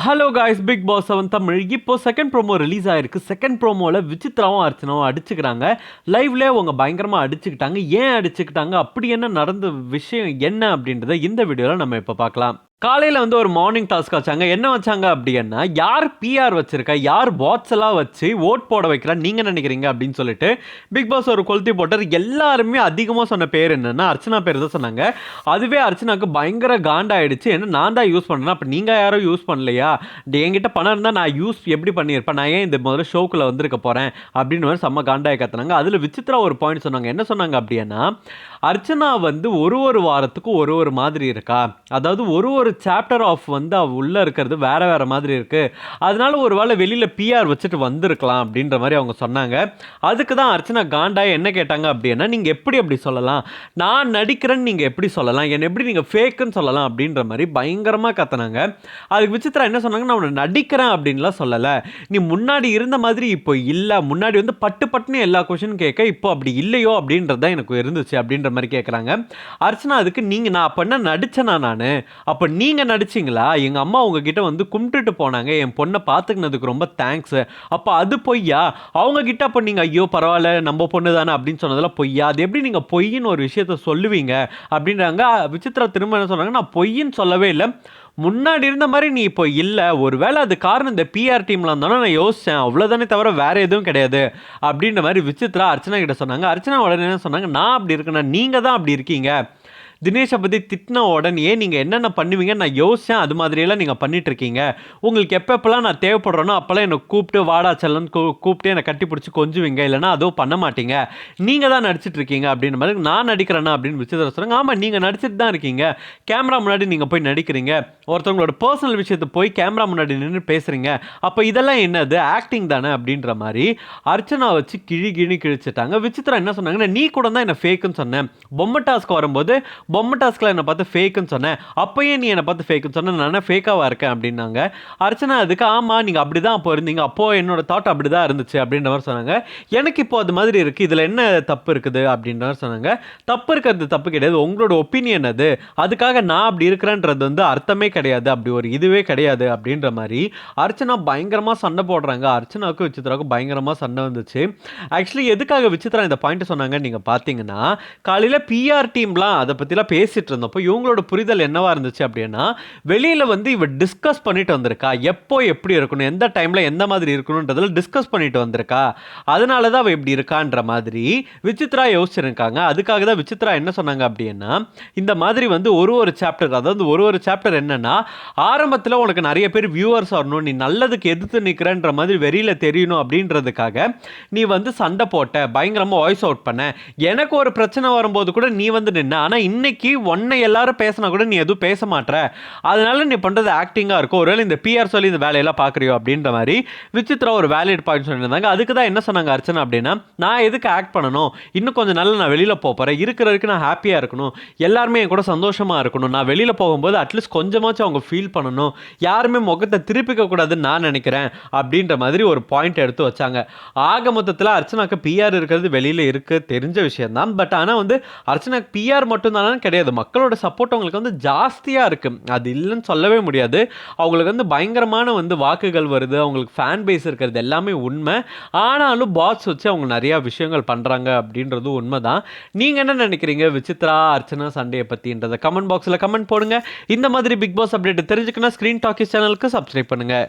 Hello guys, big boss 7 Tamil இப்போ second promo release ஆயிருக்கு. Second ப்ரோமோவில் விசித்ராவும் அர்ச்சனாவும் அடிச்சுக்கிறாங்க. லைவ்லேயே அவங்க பயங்கரமாக அடிச்சுக்கிட்டாங்க. ஏன் அடிச்சுக்கிட்டாங்க, அப்படி என்ன நடந்த விஷயம் என்ன அப்படின்றத இந்த வீடியோவில் நம்ம இப்போ பார்க்கலாம். காலையில் வந்து ஒரு மார்னிங் டாஸ்க் வச்சாங்க. என்ன வச்சாங்க அப்படின்னா, யார் பிஆர் வச்சிருக்கா, யார் பாட்ஸ் எல்லாம் வச்சு ஓட் போட வைக்கிறா நீங்கள் நினைக்கிறீங்க அப்படின்னு சொல்லிட்டு பிக் பாஸ் ஒரு கொளுத்தி போட்டார். எல்லாருமே அதிகமாக சொன்ன பேர் என்னன்னா அர்ச்சனா பேர் தான் சொன்னாங்க. அதுவே அர்ச்சனாக்கு பயங்கர காண்டாயிடுச்சு. என்ன நான் தான் யூஸ் பண்ணுறேன், அப்போ நீங்கள் யாரும் யூஸ் பண்ணலையா, என்கிட்ட பணம் இருந்தால் நான் யூஸ் எப்படி பண்ணியிருப்பேன், நான் ஏன் இந்த முதல்ல ஷோக்குள்ளே வந்திருக்க போகிறேன் அப்படின்னு ஒரு செம்ம காண்டாய் கத்துனாங்க. அதில் விசித்ரா ஒரு பாயிண்ட் சொன்னாங்க. என்ன சொன்னாங்க அப்படின்னா, அர்ச்சனா வந்து ஒரு வாரத்துக்கு ஒரு மாதிரி இருக்கா, அதாவது ஒரு சாப்டர் ஆஃப் வந்து அவ உள்ள இருக்கிறது வேற வேற மாதிரி இருக்கு, அதனால ஒரு வேளை வெளியில பிஆர் வச்சுட்டு வந்திருக்கலாம் அப்படின்ற மாதிரி அவங்க சொன்னாங்க. அதுக்கு தான் அர்ச்சனா காண்டாய் என்ன கேட்டாங்க அப்படின்னா, நீங்க எப்படி அப்படி சொல்லலாம், நான் நடிக்கிறேன்னு நீங்க எப்படி சொல்லலாம், என்ன எப்படி நீங்க ஃபேக்குன்னு சொல்லலாம் அப்படின்ற மாதிரி பயங்கரமா கத்துனாங்க. அதுக்கு விசித்ரா என்ன சொன்னாங்க, நான் உன்னை நடிக்கிறேன் அப்படின்லாம் சொல்லலை, நீ முன்னாடி இருந்த மாதிரி இப்போ இல்லை, முன்னாடி வந்து பட்டு பட்டுன்னு எல்லா கொஷினும் கேட்க இப்போ அப்படி இல்லையோ அப்படின்றது தான் எனக்கு இருந்துச்சு அப்படின்ற மாதிரி கேட்குறாங்க. அர்ச்சனா அதுக்கு நீங்கள் நான் அப்போ என்ன நடிச்சேனா, நான் அப்போ நீங்கள் நடிச்சிங்களா, எங்கள் அம்மா உங்ககிட்ட வந்து கும்பிட்டுட்டு போனாங்க, என் பொண்ணை பார்த்துக்கினதுக்கு ரொம்ப தேங்க்ஸ், அப்போ அது பொய்யா, அவங்க கிட்ட அப்போ நீங்கள் ஐயோ பரவாயில்ல நம்ம பொண்ணு தானே அப்படின்னு சொன்னதெல்லாம் பொய்யா, அது எப்படி நீங்கள் பொய்ன்னு ஒரு விஷயத்த சொல்லுவீங்க அப்படின்றாங்க. விசித்ரா திரும்ப என்ன சொன்னாங்க, நான் பொய்ன்னு சொல்லவே இல்லை, முன்னாடி இருந்த மாதிரி நீ இப்போ இல்லை, ஒருவேளை அது காரணம் இந்த பிஆர் டீமில் இருந்தாலும் நான் யோசித்தேன், அவ்வளோதானே தவிர வேறு எதுவும் கிடையாது அப்படின்ற மாதிரி விசித்ரா அர்ச்சனா கிட்ட சொன்னாங்க. அர்ச்சனா உடனே என்ன சொன்னாங்க, நான் அப்படி இருக்கேன்னா நீங்கள் தான் அப்படி இருக்கீங்க, தினேஷை பற்றி திட்டின உடனே நீங்கள் என்னென்ன பண்ணுவீங்க நான் யோசித்தேன், அது மாதிரியெல்லாம் நீங்கள் பண்ணிகிட்ருக்கீங்க, உங்களுக்கு எப்பப்பெல்லாம் நான் தேவைப்படுறேனோ அப்போல்லாம் என்னை கூப்பிட்டு வாடா செல்லன்னு கூப்பிட்டு என்னை கட்டி பிடிச்சி கொஞ்சுவீங்க, இல்லைனா அதுவும் பண்ண மாட்டீங்க, நீங்கள் தான் நடிச்சிட்ருக்கீங்க அப்படின்ற மாதிரி. நான் நடிக்கிறேன்னா அப்படின்னு விசித்திர சொல்கிறாங்க. ஆமாம், நீங்கள் நடிச்சிட்டு தான் இருக்கீங்க, கேமரா முன்னாடி நீங்கள் போய் நடிக்கிறீங்க, ஒருத்தவங்களோட பர்சனல் விஷயத்தை போய் கேமரா முன்னாடி நின்று பேசுகிறீங்க, அப்போ இதெல்லாம் என்னது ஆக்டிங் தானே அப்படின்ற மாதிரி அர்ச்சனா வச்சு கிழிச்சிட்டாங்க. விசித்ரா என்ன சொன்னாங்கன்னா, நீ கூட தான் என்னை ஃபேக்குன்னு சொன்னேன், பொம்மை டாஸ்க் வரும்போது பொம்மை டாஸ்கில் என்னை பார்த்து ஃபேக்குன்னு சொன்னேன், அப்போயே நீ என்னை பார்த்து ஃபேக்குன்னு சொன்ன, நான் ஃபேக்காவாக இருக்கேன் அப்படின்னாங்க. அர்ச்சனா அதுக்கு ஆமாம் நீங்கள் அப்படி தான் அப்போ இருந்தீங்க, அப்போது என்னோட தாட் அப்படி தான் இருந்துச்சு அப்படின்ற மாதிரி சொன்னாங்க. எனக்கு இப்போ அது மாதிரி இருக்குது, இதில் என்ன தப்பு இருக்குது அப்படின்ற மாதிரி சொன்னாங்க. தப்பு இருக்கிறது தப்பு கிடையாது, உங்களோட ஒப்பீனியன் அது, அதுக்காக நான் அப்படி இருக்கிறேன்றது வந்து அர்த்தமே கிடையாது, அப்படி ஒரு இதுவே கிடையாது அப்படின்ற மாதிரி அர்ச்சனா பயங்கரமாக சண்டை போடுறாங்க. அர்ச்சனாவுக்கும் விசித்ராவுக்கும் பயங்கரமாக சண்டை வந்துச்சு. ஆக்சுவலி எதுக்காக விசித்ரா இந்த பாயிண்ட் சொன்னாங்கன்னு நீங்கள் பார்த்தீங்கன்னா, காலையில் பிஆர் டீம்லாம் அதை பற்றிலாம் பேசிட்டு இருந்தப்போ இவங்களோட புரிதல் என்னவா இருந்துச்சு அப்படின்னா, வெளியில் வந்து இவ டிஸ்கஸ் பண்ணிட்டு வந்திருக்கா, எப்போ எப்படி இருக்கணும், எந்த டைமில் எந்த மாதிரி இருக்கணுன்றதில் டிஸ்கஸ் பண்ணிட்டு வந்திருக்கா, அதனால தான் அவள் இப்படி இருக்கான்ற மாதிரி விசித்ரா யோசிச்சிருக்காங்க. அதுக்காக தான் விசித்ரா என்ன சொன்னாங்க அப்படின்னா, இந்த மாதிரி வந்து ஒரு சாப்டர், அதாவது ஒரு சாப்டர் என்னன்னா, ஆரம்பத்தில் உனக்கு நிறைய பேர் வியூவர்ஸ் வரணும், நீ நல்லதுக்கு எதிர்த்து நிற்கிறன்ற மாதிரி வெளியில் தெரியணும் அப்படின்றதுக்காக நீ வந்து சண்டை போட்ட, பயங்கரமாக வாய்ஸ் அவுட் பண்ண, எனக்கு ஒரு பிரச்சனை வரும்போது கூட நீ வந்து நின்ன, ஆனால் இன்னைக்கு உன்னை எல்லாரும் பேசினா கூட நீ எதுவும் பேச மாட்டற, அதனால நீ பண்ணுறது ஆக்டிங்காக இருக்கும், ஒருவேளை இந்த பிஆர் சொல்லி இந்த வேலையெல்லாம் பார்க்குறியோ அப்படின்ற மாதிரி விசித்ரா ஒரு வேலிட் பாயிண்ட் சொல்லியிருந்தாங்க. அதுக்கு தான் என்ன சொன்னாங்க அர்ச்சனா அப்படின்னா, நான் எதுக்கு ஆக்ட் பண்ணணும், இன்னும் கொஞ்சம் நாள் நான் வெளியில் போகிறேன், இருக்கிற வரைக்கும் நான் ஹாப்பியாக இருக்கணும், எல்லாருமே என் கூட சந்தோஷமாக இருக்கணும், நான் வெளியில் போகும்போது அட்லீஸ்ட் கொஞ்சமாச்சும் அவங்க ஃபீல் பண்ணணும், யாருமே முகத்தை திருப்பிக்க கூடாதுன்னு நான் நினைக்கிறேன் அப்படின்ற மாதிரி ஒரு பாயிண்ட் எடுத்து வச்சாங்க. ஆக மொத்தத்தில் அர்ச்சனாக்கு பிஆர் இருக்கிறது வெளியில் இருக்குது தெரிஞ்ச விஷயம் தான். பட் ஆனால் வந்து அர்ச்சனாக்கு பிஆர் மட்டும் தானே கிடையாது, மக்களோட சப்போர்ட் அவங்களுக்கு வந்து ஜாஸ்தியாக இருக்குது, அது இல்லைன்னு சொல்லவே முடியாது. அவங்களுக்கு வந்து பயங்கரமான வந்து வாக்குகள் வருது, அவங்களுக்கு ஃபேன் பேஸ் இருக்கிறது எல்லாமே உண்மை. ஆனாலும் பாட்ஸ் வச்சு அவங்க நிறையா விஷயங்கள் பண்ணுறாங்க அப்படின்றது உண்மை தான். நீங்கள் என்ன நினைக்கிறீங்க விசித்ரா அர்ச்சனா சண்டையை பற்றின்றதை கமெண்ட் பாக்ஸில் கமெண்ட் போடுங்க. இந்த மாதிரி பிக் பாஸ் அப்டேட் தெரிஞ்சுக்கணும் ஸ்க்ரீன் டாக்கிஸ் சேனலுக்கு சப்ஸ்கிரைப் பண்ணுங்கள்.